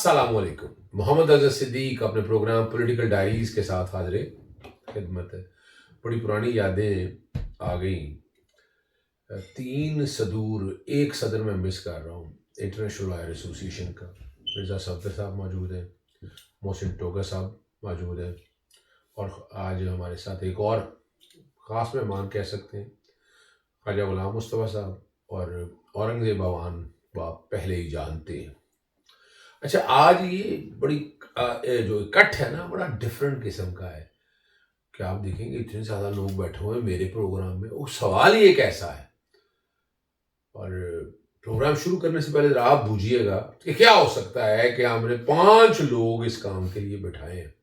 अस्सलामुअलैकुम। मोहम्मद अज़हर सिद्दीक अपने programme political diaries के साथ हाजिर खिदमत है। बड़ी पुरानी यादें आ गई। 3 सदूर एक सदर में मिस कर रहा हूँ इंटरनेशनल लॉयर एसोसिएशन का। मिर्ज़ा सफदर साहब मौजूद हैं, मोहसिन टोगा साहब मौजूद हैं और आज हमारे साथ एक और ख़ास मेहमान कह सकते हैं, ख्वाजा गुलाम मुस्तफ़ा साहब और औरंगज़ेब अवान बाप पहले ही जानते हैं। अच्छा, आज ये बड़ी जो कट है ना, बड़ा डिफरेंट किस्म का है कि आप देखेंगे इतने ज़्यादा लोग बैठे हुए हैं मेरे प्रोग्राम में। वो सवाल ही एक ऐसा है और प्रोग्राम शुरू करने से पहले आप बूझिएगा कि क्या हो सकता है कि हमने 5 लोग इस काम के लिए बिठाए हैं।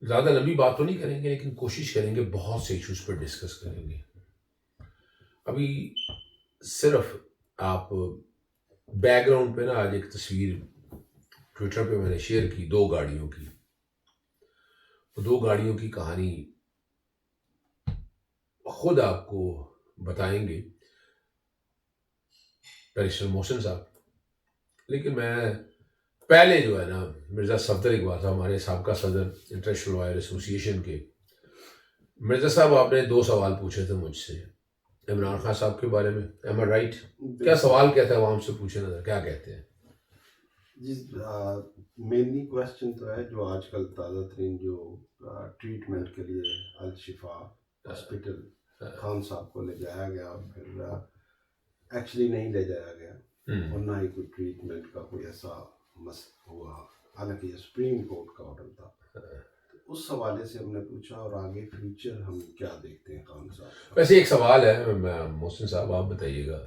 ज़्यादा लंबी बात तो नहीं करेंगे, लेकिन कोशिश करेंगे बहुत से इश्यूज पर डिस्कस करेंगे। अभी सिर्फ आप बैकग्राउंड पे ना, आज एक तस्वीर ट्विटर पे मैंने शेयर की 2 गाड़ियों की। तो 2 गाड़ियों की कहानी खुद आपको बताएंगे बैरिस्टर मोहसिन साहब, लेकिन मैं पहले जो है ना, मिर्ज़ा सफदर इकबाल साहब हमारे साबका सदर इंटरनेशनल लॉयर एसोसिएशन के। मिर्ज़ा साहब, आपने 2 सवाल पूछे थे मुझसे इमरान खान साहब के बारे में। एम आई राइट? क्या सवाल कहता है, आवाम से पूछे नजर क्या कहते हैं जी। मेनली क्वेश्चन तो है जो आजकल ताज़ा तरीन जो ट्रीटमेंट के लिए अल शिफा हॉस्पिटल खान साहब को ले जाया गया और फिर एक्चुअली नहीं ले जाया गया और ना ही कोई ट्रीटमेंट का कोई ऐसा मस हुआ, हालांकि ये सुप्रीम कोर्ट का ऑर्डर था। तो उस हवाले से हमने पूछा और आगे फ्यूचर हम क्या देखते हैं खान साहब। वैसे एक सवाल है मोहसिन साहब, आप बताइएगा,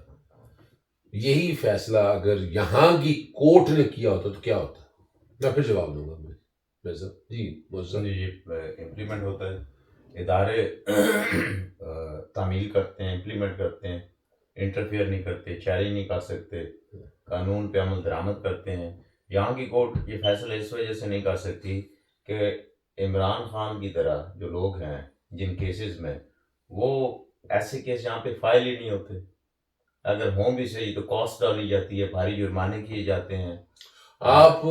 यही फैसला अगर यहाँ की कोर्ट ने किया होता तो क्या होता? मैं फिर जवाब दूंगा। मैं जी मोहसिन जी, इम्प्लीमेंट होता है, इदारे तामील करते हैं, इम्प्लीमेंट करते हैं, इंटरफेयर नहीं करते, चैलेंज नहीं कर सकते, कानून पे अमल दरामद करते हैं। यहाँ की कोर्ट ये फैसला इस वजह से नहीं कर सकती कि इमरान खान की तरह जो लोग हैं जिन केसेस में, वो ऐसे केस यहाँ पे फाइल ही नहीं होते। अगर हों भी सही तो कॉस्ट डाली जाती है, भारी जुर्माने किए जाते हैं। आप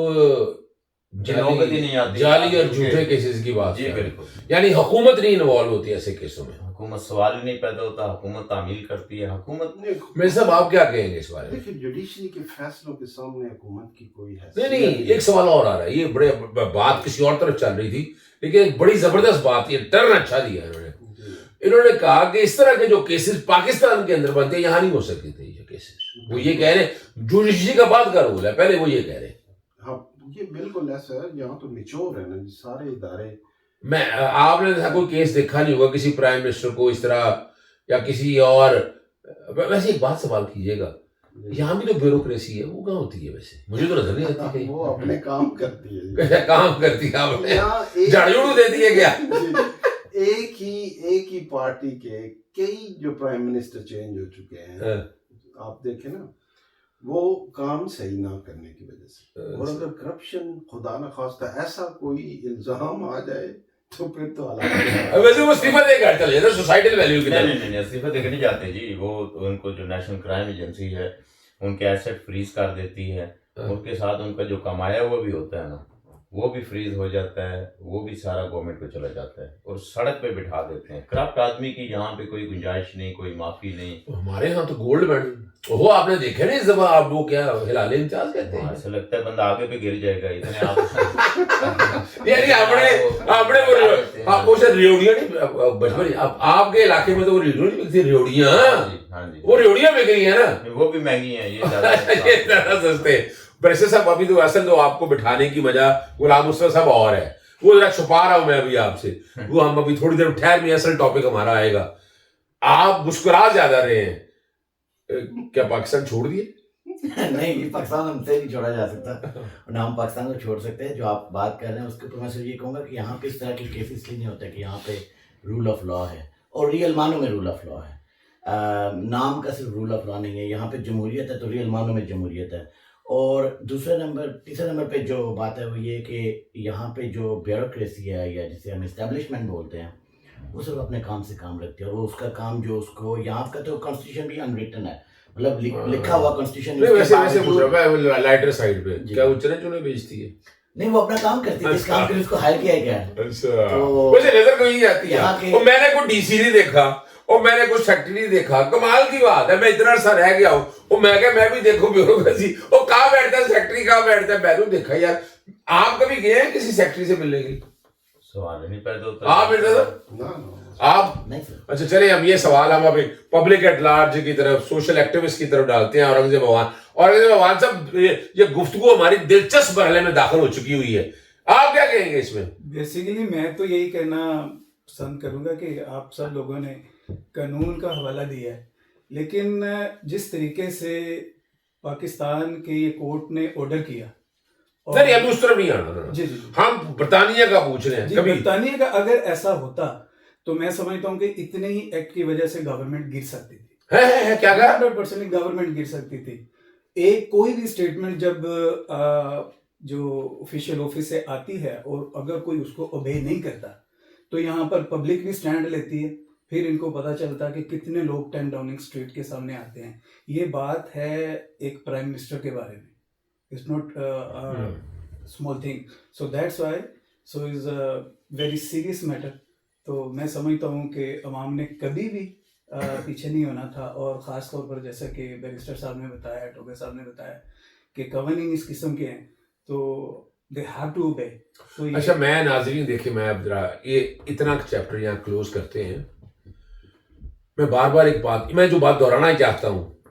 नौबत ही नहीं आती, जाली और झूठे केसेस की बात जी बिल्कुल, यानी हुकूमत नहीं इन्वॉल्व होती ऐसे केसों में। हुकूमत सवाल ही नहीं पैदा होता, हुकूमत तामील करती है। हुकूमत मेरे साहब, आप क्या कहेंगे इस बारे में? देखिए, जुडिशरी के फैसलों के सामने हुकूमत की कोई नहीं, एक सवाल और आ रहा है। ये बड़े बात किसी और तरफ चल रही थी, लेकिन एक बड़ी जबरदस्त बात, ये टर्न अच्छा दिया है इन्होंने कहा कि इस तरह के जो केसेस पाकिस्तान के अंदर बनते हैं, यहाँ नहीं हो सकते थे ये केसेस। वो ये कह रहे हैं जुडिशरी का बाद का रूल है, पहले वो ये कह रहे हैं। हाँ, ये बिल्कुल ऐसा है। यहाँ तो निचोड़ है ना, सारे इदारे। मैं आपने ऐसा कोई केस देखा नहीं होगा किसी प्राइम मिनिस्टर को इस तरह या किसी और। वैसे एक बात सवाल कीजिएगा, यहाँ भी तो ब्यूरोक्रेसी है, वो कहाँ होती है? वैसे मुझे तो नजर नहीं आती कहीं। वो अपने काम करती है। काम करती है, आपने झाड़ू देती है क्या? एक ही पार्टी के कई जो प्राइम मिनिस्टर चेंज हो चुके हैं, आप देखें ना, वो काम सही ना करने की वजह से। और अगर करप्शन खुदा न खास्ता ऐसा कोई इल्जाम आ जाए तो फिर तो वैसे वो इस्तीफा देकर चले जाते सोसाइटल वैल्यू की। नहीं, इस्तीफा देकर नहीं जाते जी। वो उनको जो नेशनल क्राइम एजेंसी है उनके एसेट फ्रीज कर देती है, उनके साथ उनका जो कमाया हुआ भी होता है ना, वो भी फ्रीज हो जाता है, वो भी सारा गवर्नमेंट को चला जाता है और सड़क पे बिठा देते हैं। करप्ट आदमी की यहाँ पे कोई गुंजाइश नहीं, कोई माफी नहीं। हमारे यहाँ तो गोल्ड मेडल वो आपने देखे ना इस दफा, आप वो क्या हिलाले इम्तियाज कहते हैं, ऐसा लगता है बंदा आगे पे गिर जाएगा इतने आप यानी आपने वो शायद रेवड़ियाँ नहीं बचपन, अब आपके इलाके में तो वो रेवड़ियाँ नहीं मिलती, रेवड़ियाँ। हाँ जी, वो रेवड़ियाँ बिक रही है ना, वो भी महंगी है, ये ज्यादा सस्ते। वैसे साहब, अभी तो असल तो आपको बिठाने की वजह गुलाम मुस्तफा साहब और है, वो जरा छुपा रहा हूं मैं अभी आपसे। वो हम अभी थोड़ी देर ठहर में असल टॉपिक हमारा आएगा। आप मुस्कुरा ज्यादा रहे हैं, क्या पाकिस्तान छोड़ दिए? नहीं, पाकिस्तान हमसे नहीं छोड़ा जा सकता, ना हम पाकिस्तान को छोड़ सकते हैं। जो आप बात कर रहे हैं उसके ऊपर मैं सिर्फ ये कहूँगा कि यहाँ पे इस तरह के केस इसलिए नहीं होते कि यहाँ पे रूल ऑफ लॉ है और रियल मानों में रूल ऑफ लॉ है। नाम का सिर्फ रूल ऑफ लॉ नहीं है, यहाँ पे जमहूरियत है तो रियल मानों में जमहूरियत है। और तीसरे नंबर पे जो बात है वो ये कि यहाँ पे जो ब्यूरोक्रेसी है या जिसे हम इस्टेब्लिशमेंट बोलते हैं, वो सिर्फ अपने काम से काम रखती है और वो उसका काम जो उसको, यहाँ का तो कॉन्स्टिट्यूशन भी अनरिटन है, मतलब हाँ। लिखा हुआ कॉन्स्टिट्यूशन नहीं वैसे वैसे पूछ रहा हूँ मैं लाइटर साइड पे जी। क्या वो चने चुने बेचती है? नहीं, वो अपना काम करती है, जिस अच्छा। काम के लिए उसको हायर किया गया है। अच्छा तो वैसे नजर को यही आती यहाँ है के- और मैंने कोई डीसी नहीं देखा और मैंने कुछ फैक्ट्री नहीं देखा। कमाल की बात है, मैं इतना अरसा रह गया हूँ और मैं क्या मैं भी देखूं ब्यूरोक्रेसी और कहाँ बैठता है सेक्रेटरी, कहाँ बैठता है। मैंने देखा यार। आप कभी गए हैं किसी सेक्रेटरी से मिलने के लिए? सवाल ही नहीं पैदा होता। आप बेटा ना आप नहीं सर, अच्छा चले हम ये सवाल हम अभी पब्लिक एट लार्ज की तरफ सोशल एक्टिविस्ट की तरफ डालते हैं। औरंगजेब भगवान साहब ये गुफ्तगू हमारी दिलचस्प मरहले में दाखिल हो चुकी हुई है, आप क्या कहेंगे इसमें? बेसिकली मैं तो यही कहना पसंद करूंगा कि आप सब लोगों ने कानून का हवाला दिया है, लेकिन जिस तरीके से पाकिस्तान के ये कोर्ट ने ऑर्डर किया नहीं अभी उस तरफ नहीं आना ना। जी जी जी हम बरतानिया का पूछ रहे हैं। जी, कभी बरतानिया का अगर ऐसा होता तो मैं समझता हूँ कि इतने ही एक्ट की वजह से गवर्नमेंट गिर सकती थी। है क्या कहा? 100% गवर्नमेंट गिर सकती थी। एक कोई भी स्टेटमेंट जब जो ऑफिशियल ऑफिस से आती है और अगर कोई उसको ओबे नहीं करता तो यहाँ पर पब्लिक भी स्टैंड लेती है, फिर इनको पता चलता कि कितने लोग 10 डाउनिंग स्ट्रीट के सामने आते हैं। ये बात है एक प्राइम मिनिस्टर के बारे में, it's not small thing, so that's why so is a very serious matter. तो मैं समझता हूँ कि अवाम ने कभी भी पीछे नहीं होना था, और ख़ास तौर पर जैसा कि बैरिस्टर साहब ने बताया, टोगे साहब ने बताया कि कवानीन इस किस्म के हैं तो दे हैव टू ओबे। तो ये अच्छा मैं नाजरीन देखिए मैं अब जरा ये इतना चैप्टर यहाँ क्लोज करते हैं। मैं बार बार एक बात मैं जो बात दोहराना ही चाहता हूँ,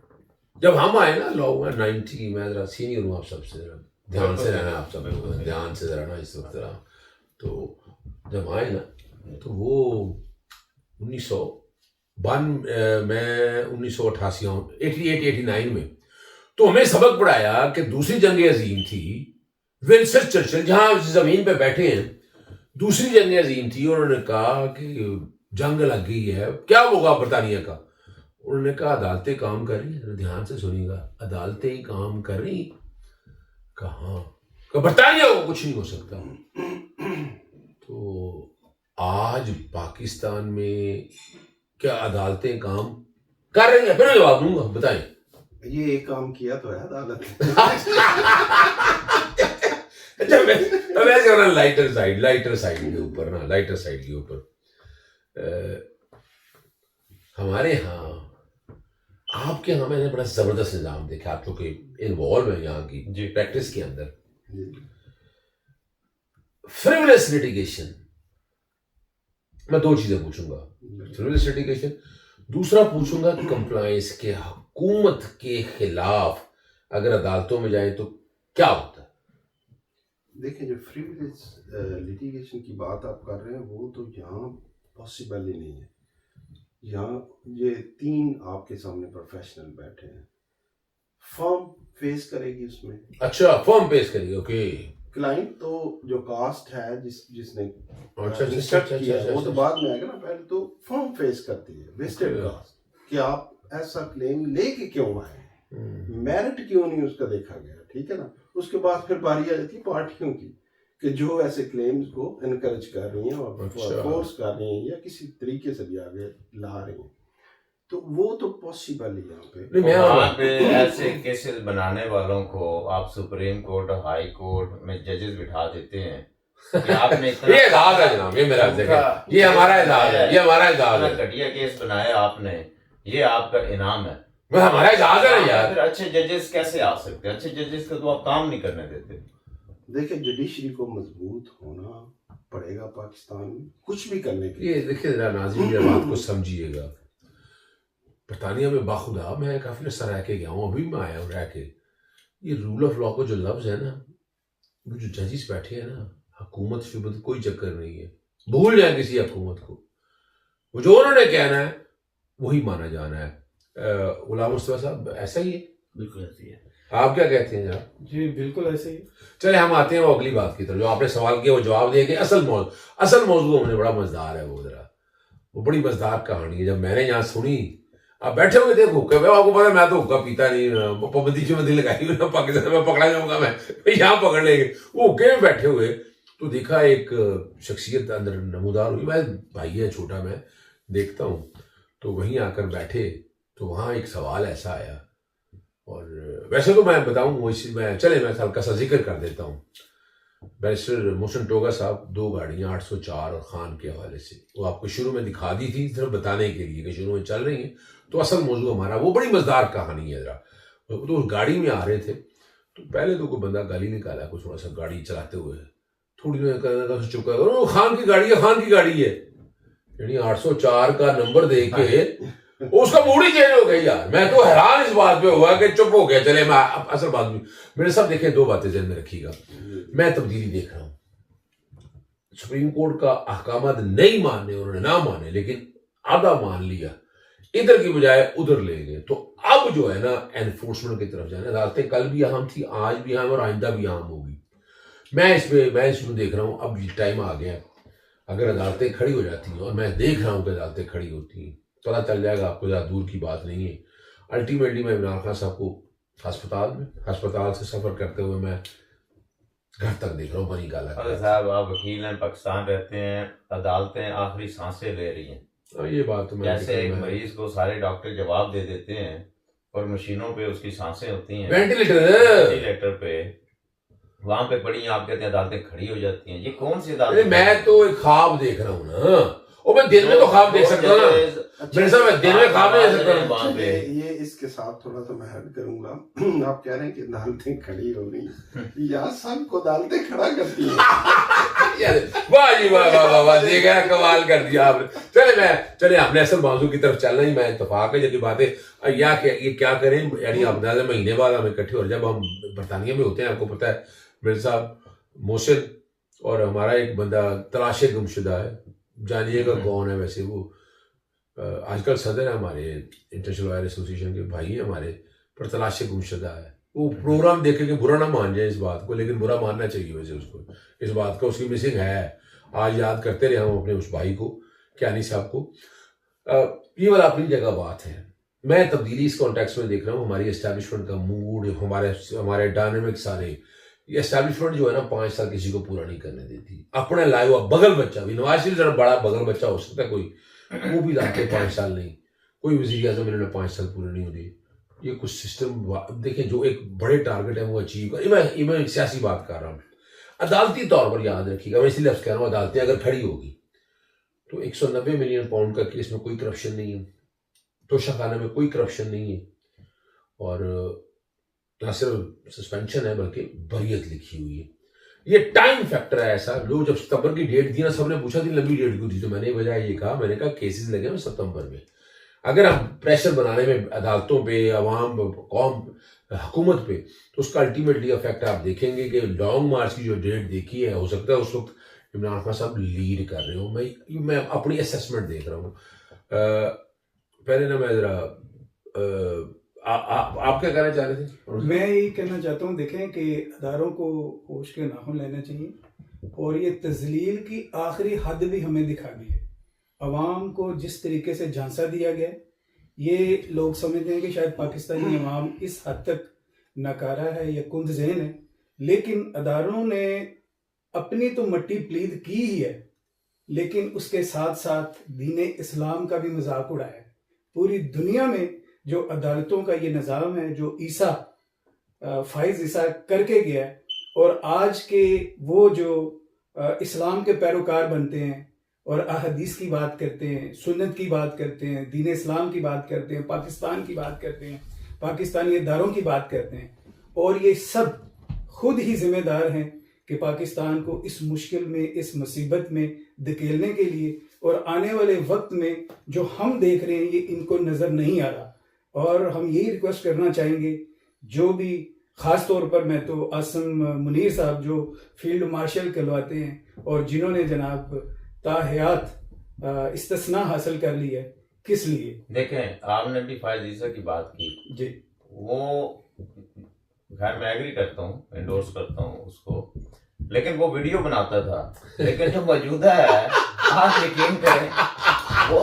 जब हम आए ना लॉ में 90 मैं जरा सीनियर हूँ आप सबसे, जरा ध्यान से रहना आप सब ध्यान से जरा ना इस वक्त जरा। तो जब आए ना तो वो 1992 में 1988-89 में तो हमें सबक पढ़ाया कि दूसरी जंग अजीम थी, विंस्टन चर्चिल जहां जमीन पे बैठे हैं, दूसरी जंग अजीम थी। उन्होंने कहा कि जंग लग गई है, क्या होगा बरतानिया का? उन्होंने कहा अदालतें काम कर रही हैं। ध्यान से सुनिएगा, अदालतें काम कर रही, कहाँ बरतानिया को कुछ नहीं हो सकता। तो आज पाकिस्तान में क्या अदालतें काम कर रही हैं? फिर जवाब दूंगा, बताएं। ये एक काम किया तो है अदालत वैसे लाइटर साइड के ऊपर हमारे यहाँ आपके यहाँ मैंने बड़ा जबरदस्त निजाम देखा, आप लोग के इन्वॉल्व है यहाँ की जी। प्रैक्टिस के अंदर। फ्रिवलेस लिटिगेशन, मैं दो चीजें पूछूंगा, फ्रिवलेस लिटिगेशन, दूसरा पूछूंगा कंप्लायंस के हुकूमत के खिलाफ अगर अदालतों में जाए तो क्या होता है? देखिए जो फ्रिवलेस लिटिगेशन की बात आप कर रहे हैं वो तो यहाँ पॉसिबल ही नहीं है। यहाँ ये 3 आपके सामने प्रोफेशनल बैठे हैं, फर्म फेस करेगी उसमें। अच्छा फॉर्म पेश करिए, ओके। क्लाइंट तो जो कास्ट है जिसने अच्छा, इंस्ट्रक्ट किया है, वो तो अच्छा। बाद में आएगा ना, पहले तो फर्म फेस करती है वेस्टेड Okay. कास्ट कि आप ऐसा क्लेम लेके क्यों आए, मेरिट क्यों नहीं उसका देखा गया, ठीक है ना। उसके बाद फिर बारी आ जाती है पार्टियों की कि जो ऐसे क्लेम्स को इनकरेज कर रही हैं और अच्छा। फोर्स कर रही हैं या किसी तरीके से भी आगे ला रही हैं, तो वो तो पॉसिबल ही यहाँ पे। नहीं, मैं वहाँ पे ऐसे केसेस बनाने वालों को आप सुप्रीम कोर्ट और हाई कोर्ट में जजेस बिठा देते हैं कि आपने इतना ये एजाज है जनाब, ये मेरा जगह, ये हमारा एजाज है, ये हमारा एजाज इतना है, घटिया केस बनाया आपने, ये आपका इनाम है। मैं हमारा एजाज है ना यार। फिर अच्छे जजेस कैसे आ सकते हैं? अच्छे जजेस को तो आप काम नहीं करने देते। देखिए जुडिशरी को मजबूत होना पड़ेगा पाकिस्तान में कुछ भी करने के लिए। ये देखिए जरा नाज़रीन मेरी बात को समझिएगा। बरतानिया में बाखुदा मैं काफी अर्सा रह के गया हूँ, अभी मैं आया हूँ रह के। ये रूल ऑफ लॉ को जो लफ्ज है ना, वो जो जजेस बैठे हैं ना, हुकूमत शुबत कोई चक्कर नहीं है, भूल जाए किसी हुकूमत को, वो जो उन्होंने कहना है वही माना जाना है। गुलाम मुस्तफा साहब ऐसा ही है? बिल्कुल ऐसी है। आप क्या कहते हैं जनाब? जी बिल्कुल ऐसे ही। चले हम आते हैं वो अगली बात की तरफ, जो आपने सवाल किया वो जवाब देंगे। असल मौजूद हमने बड़ा मजेदार है, वो जरा वो बड़ी मजेदार कहानी है। जब मैंने यहाँ सुनी, आप बैठे हुए थे हुक्का, आपको पता है मैं तो हुक्का पीता नहीं, पाबंदी में दिल लगाई हुई, पाकिस्तान में पकड़ा जाऊंगा मैं यहाँ पकड़ लेंगे। वो हुक्के में बैठे हुए तो देखा एक शख्सियत अंदर नमूदार हुई। मैं भाई है छोटा, मैं देखता हूँ, तो वहीं आकर बैठे तो वहाँ एक सवाल ऐसा आया और वैसे तो मैं बताऊँ मैं हल्का सा जिक्र कर देता हूँ। बैरिस्टर मोहसिन टोगा साहब 2 गाड़ियाँ 804 और खान के हवाले से वो आपको शुरू में दिखा दी थी, सिर्फ बताने के लिए कि शुरू में चल रही है। तो असल मौजू हमारा वो बड़ी मजेदार कहानी है। जरा तो उस गाड़ी में आ रहे थे तो पहले तो कोई बंदा गाली निकाला कुछ थोड़ा सा गाड़ी चलाते हुए, थोड़ी देर चुका खान की गाड़ी है, खान की गाड़ी है, यानी 804 का नंबर देख के उसका मूड ही चेंज हो गई यार। मैं तो हैरान इस बात पे हुआ कि चुप हो गया। चले मैं असल बात में मेरे साथ देखें 2 बातें ध्यान में रखिएगा। मैं तब्दीली देख रहा हूँ, सुप्रीम कोर्ट का अहकामात नहीं माने उन्होंने ना माने, लेकिन आधा मान लिया, इधर की बजाय उधर ले गए। तो अब जो है ना एनफोर्समेंट की तरफ जाना, अदालतें कल भी अहम थी, आज भी अहम और आइंदा भी अहम होगी। मैं इसमें देख रहा हूँ अब टाइम आ गया, अगर अदालतें खड़ी हो जाती हैं, और मैं देख रहा हूँ कि अदालतें खड़ी होती हैं, पता चल जाएगा आपको, ज़्यादा दूर की बात नहीं है। अल्टीमेटली मैं इमरान खान साहब को अस्पताल से सफ़र करते हुए मैं घर तक देख रहा हूँ बनी गाला। अरे साहब आप वकील हैं, पाकिस्तान रहते हैं, अदालतें आखिरी सांसें ले रही हैं। ये बात तो जैसे एक मरीज को सारे डॉक्टर जवाब दे देते हैं और मशीनों पे उसकी सांसें होती हैं, वेंटिलेटर पे, वहां पे पड़ी आप कहते हैं अदालतें खड़ी हो जाती हैं। ये कौन सी अदालत? मैं तो एक ख्वाब देख रहा हूँ ना, और मैं दिन में तो ख्वाब देख सकता हूँ ना, मेरे साथ मैं दिन में ख्वाब नहीं देख सकता वहां पे। ये इसके साथ थोड़ा सा मैं हट करूंगा। आप कह रहे हैं कि अदालतें खड़ी हो गई, यार सबको अदालतें खड़ा करती हैं। वाह जी वाह वाह वाह वाह, देखा कमाल कर दिया आपने। चले आपने असल मौजू की तरफ चलना ही, मैं इत्तेफाक है जब बातें ये क्या करें, यानी आप महीने बाद हम इकट्ठे हो, जब हम बरतानिया में होते हैं, आपको पता है मेरे साहब मोहसिन और हमारा एक बंदा तलाशे गुमशुदा है, जानिएगा कौन है। वैसे वो आजकल सदर है हमारे इंटरनेशनल लॉयर एसोसिएशन के, भाई है हमारे, पर तलाशे गुमशुदा है। वो प्रोग्राम देखे कि बुरा ना मान जाए इस बात को, लेकिन बुरा मानना चाहिए वैसे उसको, इस बात का उसकी मिसिंग है। आज याद करते रहे हम अपने उस भाई को, क्यानी साहब को। ये वाला अपनी जगह बात है। मैं तब्दीली इस कॉन्टेक्स्ट में देख रहा हूँ, हमारी एस्टैब्लिशमेंट का मूड, हमारे डायनामिक सारे, ये एस्टैब्लिशमेंट जो है ना 5 साल किसी को पूरा नहीं करने देती। अपने लाए हुआ बगल बच्चा भी, नवाज शरीफ जरा बड़ा बगल बच्चा हो सकता है कोई, वो भी लाते 5 साल नहीं, कोई वज़ीर आज़म इन्होंने 5 साल पूरे नहीं होती। ये कुछ सिस्टम देखें, जो एक बड़े टारगेट है वो अचीव कर। मैं सियासी बात कर रहा हूँ, अदालती तौर पर याद रखिएगा, मैं इसलिए कह रहा हूँ अदालतें अगर खड़ी होगी तो 190 मिलियन पाउंड का केस में कोई करप्शन नहीं है, तोशाखाना में कोई करप्शन नहीं है, और ना सिर्फ सस्पेंशन है बल्कि बरियत लिखी हुई है। ये टाइम फैक्टर है ऐसा। लोग जब सितंबर की डेट दी ना, सबने पूछा थी लंबी डेट क्यों दी, तो मैंने वजह ये कहा, मैंने कहा केसेस लगे हैं सितंबर में। अगर हम प्रेशर बनाने में अदालतों पे, अवाम, कौम, हुकूमत पे, तो उसका अल्टीमेटली इफेक्ट आप देखेंगे कि लॉन्ग मार्च की जो डेट देखी है, हो सकता है उस वक्त इमरान खान साहब लीड कर रहे हो। मैं अपनी असेसमेंट देख रहा हूँ। पहले ना मैं जरा आप क्या कहना चाह रहे थे? मैं यही कहना चाहता हूँ, देखें कि अदारों को होश के नाखून लेना चाहिए, और ये तजलील की आखिरी हद भी हमें दिखानी है। अवाम को जिस तरीके से झांसा दिया गया, ये लोग समझते हैं कि शायद पाकिस्तानी अवाम इस हद तक नकारा है या कुंद ज़हन है, लेकिन अदारों ने अपनी तो मट्टी प्लीद की ही है, लेकिन उसके साथ साथ दीन इस्लाम का भी मजाक उड़ाया है। पूरी दुनिया में जो अदालतों का ये निज़ाम है, जो फ़ाइज़ ईसा करके गया, और आज के वो जो इस्लाम के पैरोकार बनते हैं और अहदीस की बात करते हैं, सुन्नत की बात करते हैं, दीन इस्लाम की बात करते हैं, पाकिस्तान की बात करते हैं, पाकिस्तानी इदारों की बात करते हैं, और ये सब खुद ही जिम्मेदार हैं कि पाकिस्तान को इस मुश्किल में, इस मुसीबत में धकेलने के लिए, और आने वाले वक्त में जो हम देख रहे हैं ये इनको नज़र नहीं आ रहा। और हम यही रिक्वेस्ट करना चाहेंगे, जो भी ख़ास तौर पर मैं तो आसम मुनीर साहब जो फील्ड मार्शल कहलवाते हैं और जिन्होंने जनाब ताहयात इस्तिस्ना हासिल कर ली है, किस लिए? देखें, आपने भी फ़ाइज़ ईसा की बात की जी, वो खैर मैं एग्री करता हूँ, एंडोर्स करता हूँ उसको, लेकिन वो वीडियो बनाता था। लेकिन जो मौजूदा है, आप यकीन करें, वो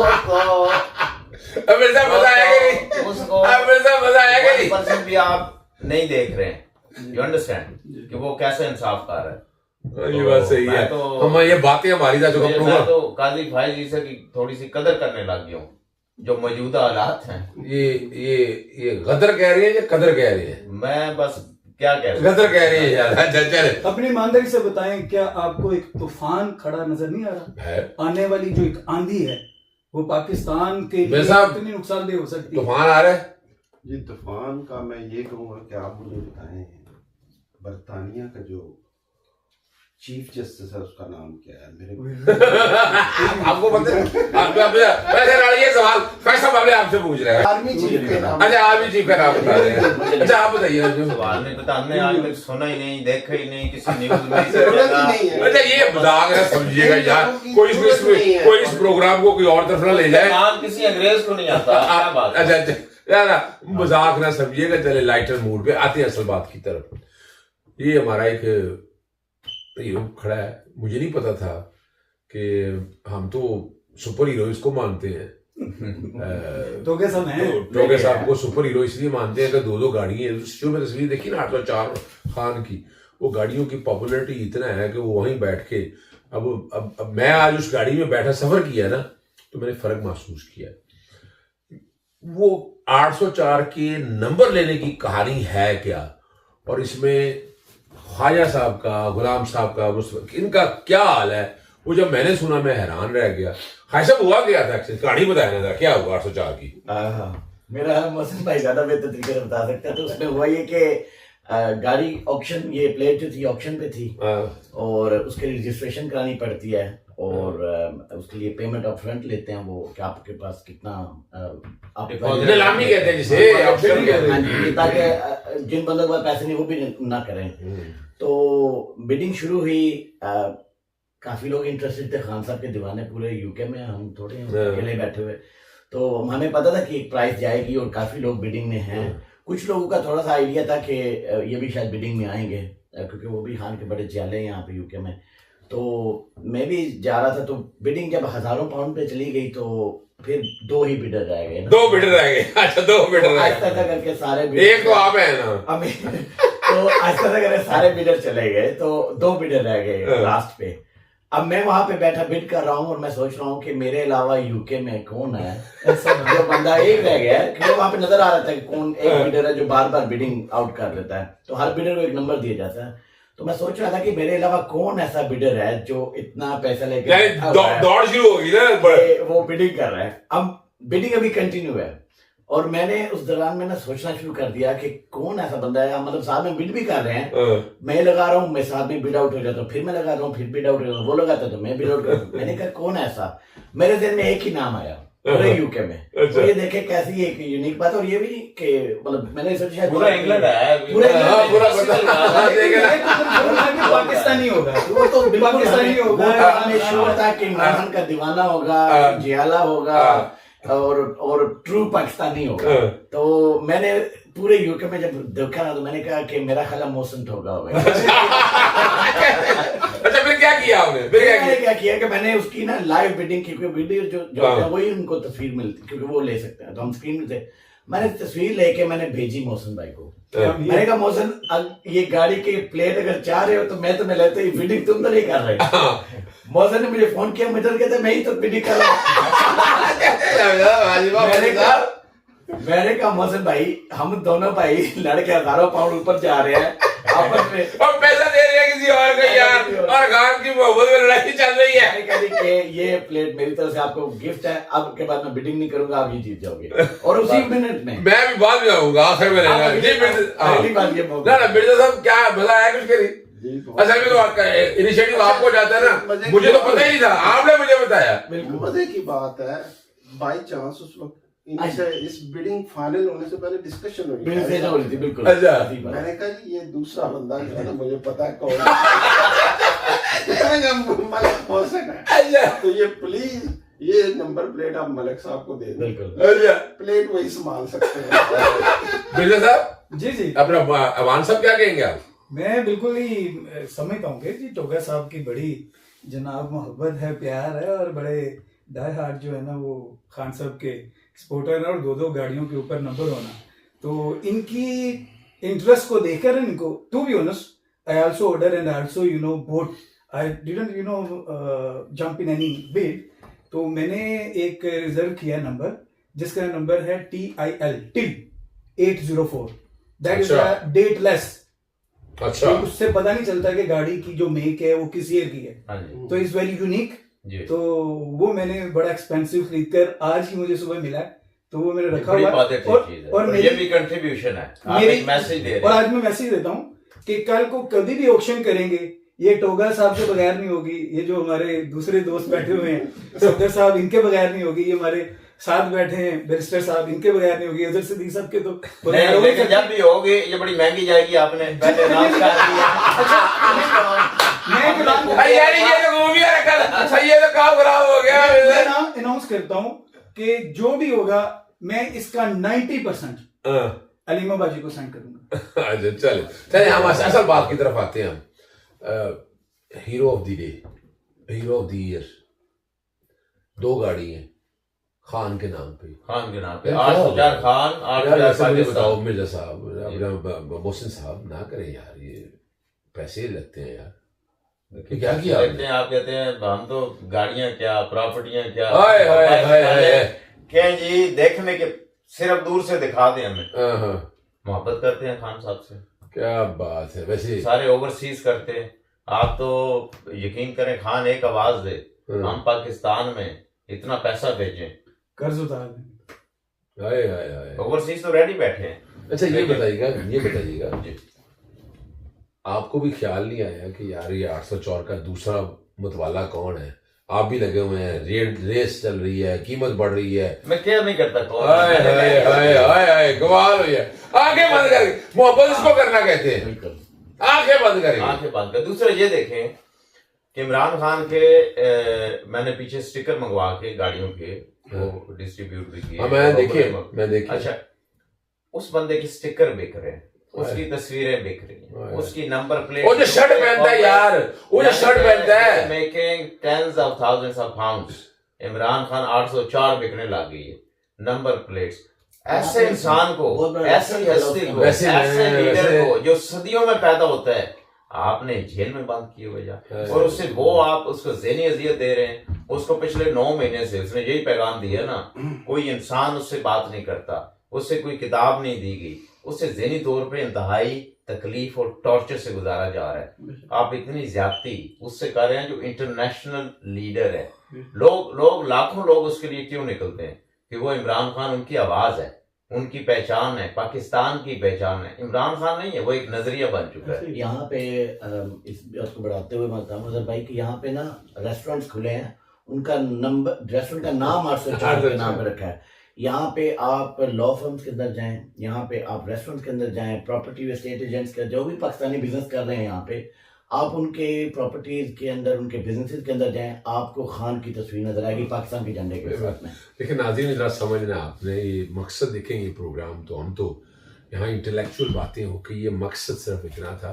तो मेरे साथ मजा आएगा, उसको मेरे साथ मजा आएगा, 1% भी आप नहीं देख रहे हैं। यू अंडरस्टैंड कि वो कैसे इंसाफ कर रहा है। ये बात सही है। तो हम ये बातें हमारी साथ जो मैं तो काजी फ़ाइज़ ईसा की थोड़ी सी कदर करने लग गया हूँ। जो मौजूदा हालात हैं, ये गदर कह रही है या कदर कह रही है? मैं बस क्या कह रहा गदर कह रही है यार। अच्छा चले। अपनी ईमानदारी से बताएं, क्या आपको एक तूफान खड़ा नजर नहीं आ रहा है आने वाली जो एक आंधी है वो पाकिस्तान के लिए वैसा कितनी नुकसानदेह हो सकती है? तूफान आ रहा है। जी तूफान का मैं ये कहूँगा कि आप मुझे बताएं, बरतानिया का जो चीफ जस्टिस है उसका नाम क्या है? आपको पता है? वैसे रानी ये सवाल फैसल मामले आपसे पूछ रहे हैं। आर्मी चीफ का नाम। अच्छा आर्मी चीफ का नाम बता रहे हैं। अच्छा आप बताइए। सवाल नहीं पता, हमने आज तक सुना ही नहीं, देखा ही नहीं किसी न्यूज में। जरूरत ही नहीं है। अच्छा ये मजाक है, समझिएगा यार। कोई इस प्रोग्राम को कोई और तरफ ना ले जाए। नाम किसी अंग्रेज को नहीं आता, क्या बात है? अच्छा यार मजाक ना समझिएगा, चले लाइटर मूड पे आते हैं असल बात की तरफ। ये हमारा एक हीरो खड़ा है, मुझे नहीं पता था कि हम तो सुपर हीरो इसको मानते हैं। टोगे साहब हैं। टोगे साहब को सुपर हीरो इसलिए मानते हैं कि दो गाड़ी है। शुरू में तस्वीर देखी ना 804 खान की, वो गाड़ियों की पॉपुलैरिटी इतना है कि वो वहीं बैठ के अब मैं आज उस गाड़ी में बैठा सफर किया ना तो मैंने फर्क महसूस किया। वो 804 के नंबर लेने की कहानी है क्या, और इसमें ख्वाजा साहब का, गुलाम साहब का, इनका क्या हाल है, वो जब मैंने सुना मैं हैरान रह गया। खाई साहब हुआ क्या था, कहानी बताया था क्या हुआ 804 की? मेरा मोहसिन भाई ज्यादा बेहतर तरीके से बता सकता है। तो उसमें हुआ ये कि गाड़ी ऑक्शन, ये प्लेट जो थी ऑक्शन पे थी और उसके लिए रजिस्ट्रेशन करानी पड़ती है और उसके लिए पेमेंट अप फ्रंट लेते हैं वो कि आपके पास कितना आप नीलामी कहते हैं जिसे, ऑप्शन कहते हैं, ताकि जिन बंदों के पास पैसे नहीं वो भी ना करें। तो बिडिंग शुरू हुई, काफी लोग इंटरेस्टेड थे, खान साहब के दीवाने पूरे यूके में, हम थोड़े अकेले बैठे हुए। तो हमें पता था कि एक प्राइस जाएगी और काफी लोग बिडिंग में हैं। कुछ लोगों का थोड़ा सा आइडिया था कि ये भी शायद बिडिंग में आएंगे क्योंकि वो भी खान के बड़े ज्याले हैं यहाँ पे यूके में। तो मैं भी जा रहा था, तो बिडिंग जब हजारों पाउंड पे चली गई तो फिर 2 ही बिडर रह गए। 2 बिडर रह गए। अच्छा 2 बिडर रह आहिस्ता करके सारे एक तो आप है ना हमें तो आहिस्ता करके सारे बिडर चले गए, तो 2 बिडर रह गए लास्ट पे। अब मैं वहां पे बैठा बिड कर रहा हूँ और मैं सोच रहा हूँ कि मेरे अलावा यूके में कौन है ऐसा जो बंदा एक रह गया है, क्योंकि वहां पे नजर आ रहा था कि कौन एक बिडर है जो बार बार बिडिंग आउट कर लेता है। तो हर बिडर को एक नंबर दिया जाता है। तो मैं सोच रहा था कि मेरे अलावा कौन ऐसा बिडर है जो इतना पैसा लेके दौड़ शुरू होगी ना, वो बिडिंग कर रहा है। अब बिडिंग अभी कंटिन्यू है और मैंने उस दौरान में ना सोचना शुरू कर दिया कि कौन ऐसा बंदा है, मतलब साथ में बिड भी कर रहे हैं, मैं लगा रहा हूँ, मैं साथ में बिड आउट हो जाता हूँ, फिर मैं लगा रहा हूँ, फिर बिड आउट हो जाता हूँ, वो लगाता तो मैं बिड आउट करता। मैंने कहा कौन ऐसा, मेरे दिल में एक ही नाम आया पूरे यूके में। तो ये देखे कैसी एक यूनिक बात, और ये भी कि मतलब मैंने सोचा पूरा इंग्लैंड है, पूरा पाकिस्तानी होगा, वो तो बिल्कुल पाकिस्तानी होगा। हमें श्योर था कि इमरान का दीवाना होगा, जियाला होगा और ट्रू पाकिस्तानी होगा। तो मैंने पूरे यूके में जब देखा ना तो मैंने कहा कि मेरा ख्याल मोहसिन ठोगा होगा। अच्छा फिर क्या किया आपने? मैंने क्या किया कि मैंने उसकी ना लाइव बिडिंग की, क्योंकि वीडियो जो है वही उनको तस्वीर मिलती क्योंकि वो ले सकते हैं, तो हम स्क्रीन में थे। मैंने तस्वीर लेके मैंने भेजी मोहसिन भाई को। मैंने कहा मोहसिन ये गाड़ी के प्लेट अगर चाह रहे हो तो मैं तुम्हें लेते ही, बिडिंग तुम तो नहीं कर रहे। मोहसिन ने मुझे फोन किया, मुझे कहता मैं ही तो बिडिंग कर रहा हूँ। मैंने कहा मोहसिन भाई हम दोनों भाई लड़के हजारों पाउंड ऊपर जा रहे हैं आपस में, और पैसा दे रहे हैं किसी और को यार, और खान की मोहब्बत में लड़ाई चल रही है। मैंने कहा कि ये प्लेट मेरी तरफ से आपको गिफ्ट है, अब के बाद मैं बिडिंग नहीं करूंगा, आप ये जीत जाओगे। और उसी मिनट में मैं भी बाद में आऊंगा आखिर में रहेगा जी। पहली बात ये ना मिर्जा साहब क्या मजा आया कुछ करी? असल में तो आपका इनिशिएटिव आपको जाता है ना, मुझे तो पता ही नहीं था, आपने मुझे बताया। बिल्कुल मजे की बात है, बाई चांस उस वक्त इनसे इस बिडिंग फाइनल होने से पहले डिस्कशन हुई थी। बिल्कुल अच्छा मैंने कहा जी ये दूसरा बंदा जो है ना मुझे पता है कौन है। अच्छा तो ये प्लीज ये नंबर प्लेट आप मलिक साहब को दे दें, अच्छा प्लेट वही संभाल सकते हैं। मिर्जा साहब जी जी, अपना अवान साहब क्या कहेंगे आप? मैं बिल्कुल ही समझता हूँ कि जी टोगा साहब की बड़ी जनाब मोहब्बत है, प्यार है, और बड़े डाई हार्ट जो है ना वो खान साहब के स्पोर्टर है, और 2 गाड़ियों के ऊपर नंबर होना, तो इनकी इंटरेस्ट को देखकर इनको, to be honest I also order and also bought, I didn't jump in any bid. तो मैंने एक रिजर्व किया नंबर जिसका नंबर है TIL 804। दैट इज अच्छा। डेटलेस। अच्छा, उससे पता नहीं चलता कि गाड़ी की जो मेक है वो किस ईयर की है, हाँ जी तो इज वेरी यूनिक। जी। तो वो मैंने बड़ा एक्सपेंसिव खरीद कर आज ही मुझे सुबह मिला है, तो वो मैंने रखा बड़ी हुआ है। पॉजिटिव चीज है, और और मेरी ये भी कंट्रीब्यूशन है, आप मेरी एक मैसेज दे और रहे हैं। आज मैं मैसेज देता हूँ कि कल को कभी भी ऑक्शन करेंगे, ये टोगा साहब के बगैर नहीं होगी, ये जो हमारे दूसरे दोस्त बैठे हुए हैं सफदर साहब, इनके बगैर नहीं होगी, ये हमारे साथ बैठे हैं बैरिस्टर साहब, इनके बगैर नहीं होगी, उधर सिद्दीक साहब के तो बगैर नहीं, हो लेकिन सकती। जब भी होगी ये बड़ी महंगी जाएगी, आपने पहले अनाउंस कर दिया। मैं एक ऐलान अरे यार ये तो घूम गया कल। अच्छा, ये तो काम खराब हो गया। मैं नाम अनाउंस करता हूँ कि जो भी होगा मैं इसका 90% हाँ। अलीमा बाजी को सेंड करूंगा। अच्छा, चले चले हम असल बात की तरफ आते हैं। हम hero of the day, hero of the year, 2 गाड़ी हैं खान के नाम पे। खान के नाम पे यार, 8,000 खान, यार 8,000 वैसे मुझे बताओ पाकिस्तान। मिर्जा साहब, मोहसिन साहब, ना करें यार, ये पैसे लगते हैं यार। ये क्या किया देखते आपने? हैं, आप कहते हैं हम तो गाड़ियां क्या, प्रॉपर्टियां क्या, हाय हाय हाय हाय। क्या जी, देखने के सिर्फ दूर से दिखा दें हमें, हाँ हाँ, मोहब्बत करते हैं खान साहब से, क्या बात है। वैसे सारे ओवरसीज करते हैं। आप तो यकीन करें, खान एक आवाज दे, हाँ, हम पाकिस्तान में इतना पैसा भेजें, कर्ज उतार देंगे। हाय हाय हाय। ओवरसीज तो रेडी बैठे हैं। अच्छा, ये बताइएगा जी। आपको भी ख्याल नहीं आया कि यार ये 804 का दूसरा मतवाला कौन है? आप भी लगे हुए हैं, रेस चल रही है, कीमत बढ़ रही है। मैं केयर नहीं करता कौन हाय हाय हाय हाय हाय, कमाल हुई है। आंखें बंद कर, मोहब्बत इसको करना कहते हैं, बिल्कुल। आंखें बंद करेंगे। आंखें बंद कर। दूसरा ये देखें कि इमरान खान के मैंने पीछे स्टिकर मंगवा के गाड़ियों के वो डिस्ट्रीब्यूट भी किए। हाँ, मैं देखे। अच्छा, उस बंदे के स्टिकर बिक रहे हैं, उसकी तस्वीरें बिक रही हैं, उसकी नंबर प्लेट, वो जो शर्ट पहनता है यार, वो जो शर्ट पहनता है, making tens of thousands of pounds. Imran Khan 804 बिकने लग गई है, नंबर प्लेट्स। ऐसे इंसान को, बहुत बड़ा ऐसी हस्ती को, वैसे ऐसे मैं- लीडर वैसे- को जो सदियों में पैदा होता है, आपने जेल में बंद किए हुए जा, और उससे वो आप उसको ज़हनी अजियत दे रहे हैं। उसको पिछले 9 महीने से उसने यही पैगाम दिया ना, कोई इंसान उससे बात नहीं करता, उससे कोई किताब नहीं दी गई, उससे ज़हनी तौर पे इंतहाई तकलीफ और टॉर्चर से गुजारा जा रहा है। आप इतनी ज्यादती उससे कर रहे हैं जो इंटरनेशनल लीडर है। लोग लाखों लोग उसके लिए क्यों निकलते हैं कि वो इमरान खान उनकी आवाज है, उनकी पहचान है, पाकिस्तान की पहचान है। इमरान खान नहीं है, वो एक नजरिया बन चुका है। यहाँ पे इस बात को बढ़ाते हुए मैं बताऊँ मजहर भाई कि यहाँ पे ना रेस्टोरेंट्स खुले हैं, उनका नंबर, रेस्टोरेंट का नाम 804 के नाम पे रखा है। यहाँ पे आप लॉ फर्म्स के अंदर जाएं, यहाँ पे आप रेस्टोरेंट्स के अंदर जाएं, प्रॉपर्टी एस्टेट एजेंट्स का जो भी पाकिस्तानी बिजनेस कर रहे हैं यहाँ पे, आप उनके प्रॉपर्टीज के अंदर, उनके बिजनेसेस के अंदर जाएं, आपको खान की तस्वीर नजर आएगी पाकिस्तान के झंडे के साथ में। देखिए नाज़रीन, जरा समझना आपने ये मकसद, देखें ये प्रोग्राम तो हम तो यहाँ इंटेलेक्चुअल बातें हो कि ये मकसद सिर्फ इतना था,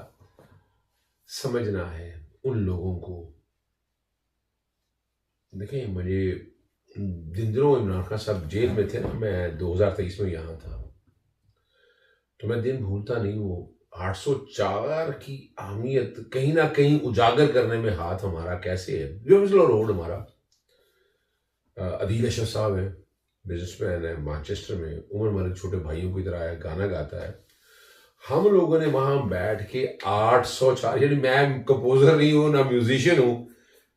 समझना है उन लोगों को। देखें, मुझे जिन दिनों इमरान खान साहब जेल में थे ना, मैं 2023 में यहाँ था, तो मैं दिन भूलता नहीं। वो 804 की अहमियत कहीं ना कहीं उजागर करने में हाथ हमारा कैसे है। जो रोड हमारा, अदील अशरफ साहब है, बिजनेसमैन है मैनचेस्टर में, उमर मलिक छोटे भाइयों की तरह है, गाना गाता है। हम लोगों ने वहां बैठ के 804, यानी मैं कंपोजर नहीं हूँ ना म्यूजिशियन हूँ,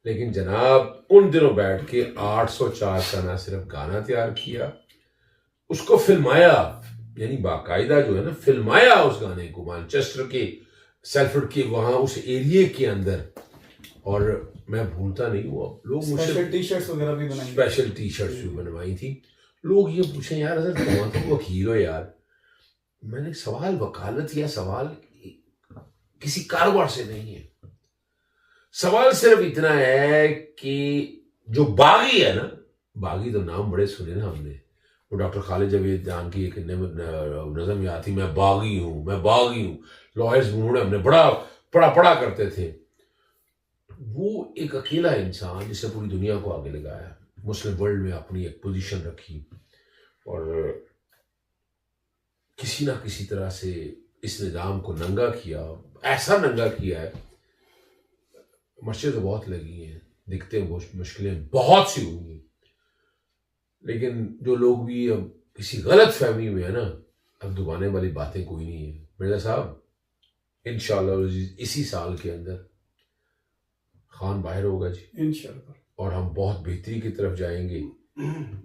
लेकिन जनाब उन दिनों बैठ के 804 का ना सिर्फ गाना तैयार किया, उसको फिल्माया, यानी बाकायदा जो है ना फिल्माया उस गाने को मैनचेस्टर के सेल्फर्ड के वहां उस एरिया के अंदर। और मैं भूलता नहीं, वो लोग स्पेशल टी शर्ट्स वगैरह भी बनाई, स्पेशल टी शर्ट्स भी बनवाई थी। लोग ये पूछे यार अगर तुम तो वकील हो यार, मैंने सवाल वकालत या सवाल किसी कारोबार से नहीं है। सवाल सिर्फ इतना है कि जो बागी है ना, बागी तो नाम बड़े सुने ना हमने, वो डॉक्टर खालिद जावेद जान की एक नज़म याद थी, मैं बागी हूँ, मैं बागी हूँ। लॉयर्स उन्होंने हमने बड़ा पढ़ा करते थे। वो एक अकेला इंसान जिसने पूरी दुनिया को आगे लगाया, मुस्लिम वर्ल्ड में अपनी एक पोजीशन रखी, और किसी ना किसी तरह से इस निज़ाम को नंगा किया। ऐसा नंगा किया है, मस्जिद तो बहुत लगी हैं, दिखते हैं, मुश्किलें बहुत सी हुई हैं, लेकिन जो लोग भी अब किसी गलत फहमी में है ना, अब दुबाने वाली बातें कोई नहीं है मिर्जा साहब। इंशाल्लाह इसी साल के अंदर खान बाहर होगा जी, इंशाल्लाह। और हम बहुत बेहतरी की तरफ जाएंगे।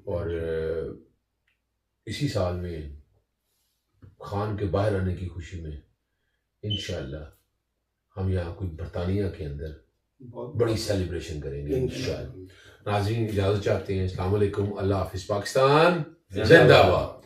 और इसी साल में खान के बाहर आने की खुशी में इंशाल्लाह हम यहाँ कोई बरतानिया के अंदर बड़ी सेलिब्रेशन करेंगे इंशाल्लाह। नाज़रीन इजाज़त चाहते हैं। अस्सलाम वालेकुम, अल्लाह हाफिज़, पाकिस्तान जिंदाबाद।